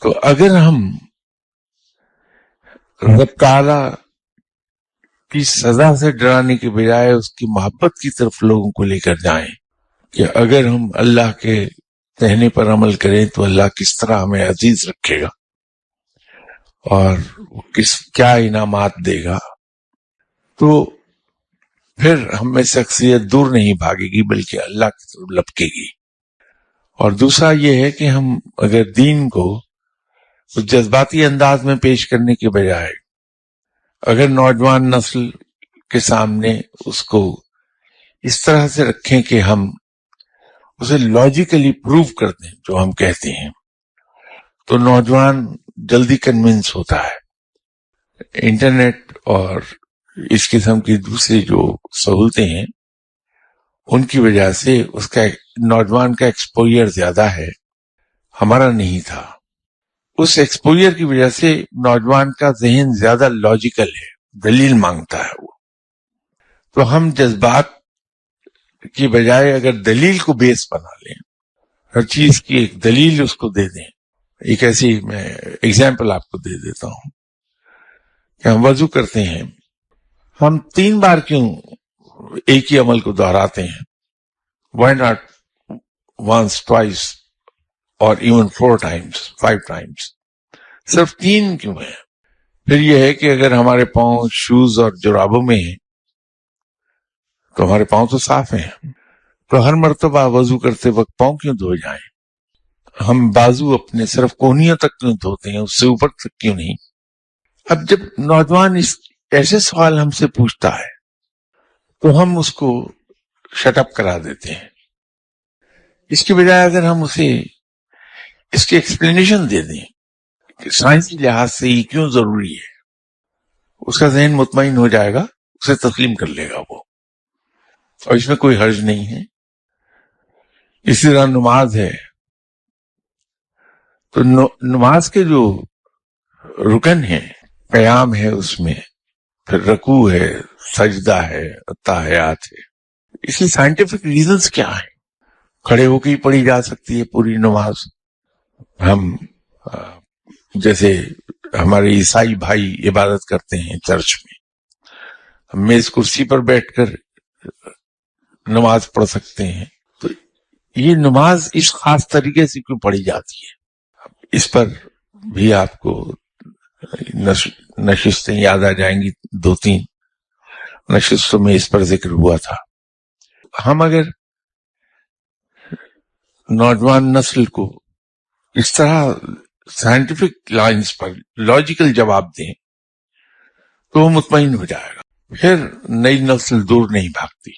تو اگر ہم رب تعالی کی سزا سے ڈرانے کے بجائے اس کی محبت کی طرف لوگوں کو لے کر جائیں کہ اگر ہم اللہ کے کہنے پر عمل کریں تو اللہ کس طرح ہمیں عزیز رکھے گا اور کیا انعامات دے گا، تو پھر ہم میں شخصیت دور نہیں بھاگے گی بلکہ اللہ کی طرف لپکے گی۔ اور دوسرا یہ ہے کہ ہم اگر دین کو اس جذباتی انداز میں پیش کرنے کے بجائے اگر نوجوان نسل کے سامنے اس کو اس طرح سے رکھیں کہ ہم اسے لاجیکلی پروو کر دیں جو ہم کہتے ہیں، تو نوجوان جلدی کنونس ہوتا ہے۔ انٹرنیٹ اور اس قسم کی دوسری جو سہولتیں ہیں ان کی وجہ سے اس کا نوجوان کا ایکسپوئر زیادہ ہے، ہمارا نہیں تھا۔ اس ایکسپوئر کی وجہ سے نوجوان کا ذہن زیادہ لاجیکل ہے، دلیل مانگتا ہے وہ۔ تو ہم جذبات کی بجائے اگر دلیل کو بیس بنا لیں، ہر چیز کی ایک دلیل اس کو دے دیں۔ ایک ایسی میں ایگزامپل آپ کو دے دیتا ہوں کہ ہم وضو کرتے ہیں، ہم 3 بار کیوں ایک ہی عمل کو دہراتے ہیں؟ وائی ناٹ once, twice اور ایون 4 times, 5 times؟ صرف 3 کیوں ہے؟ پھر یہ ہے کہ اگر ہمارے پاؤں شوز اور جرابوں میں ہیں تو ہمارے پاؤں تو صاف ہیں، تو ہر مرتبہ وضو کرتے وقت پاؤں کیوں دھوئے جائیں؟ ہم بازو اپنے صرف کونیوں تک کیوں دھوتے ہیں، اس سے اوپر تک کیوں نہیں؟ اب جب نوجوان اس ایسے سوال ہم سے پوچھتا ہے تو ہم اس کو شٹ اپ کرا دیتے ہیں۔ اس کی بجائے اگر ہم اسے اس کی ایکسپلینیشن دے دیں کہ سائنسی لحاظ سے یہ کیوں ضروری ہے، اس کا ذہن مطمئن ہو جائے گا، اسے تسلیم کر لے گا وہ، اور اس میں کوئی حرج نہیں ہے۔ اسی طرح نماز ہے، تو نماز کے جو رکن ہیں، قیام ہے، اس میں پھر رکوع ہے، سجدہ ہے، تحیات ہے، اس کی سائنٹیفک ریزنز کیا ہیں؟ کھڑے ہو کے ہی پڑھی جا سکتی ہے پوری نماز۔ ہم جیسے ہمارے عیسائی بھائی عبادت کرتے ہیں چرچ میں، ہم میز کرسی پر بیٹھ کر نماز پڑھ سکتے ہیں۔ تو یہ نماز اس خاص طریقے سے کیوں پڑھی جاتی ہے، اس پر بھی آپ کو نشستیں یاد آ جائیں گی، 2-3 نشستوں میں اس پر ذکر ہوا تھا۔ ہم اگر نوجوان نسل کو اس طرح سائنٹیفک لائنز پر لاجیکل جواب دیں تو وہ مطمئن ہو جائے گا، پھر نئی نسل دور نہیں بھاگتی۔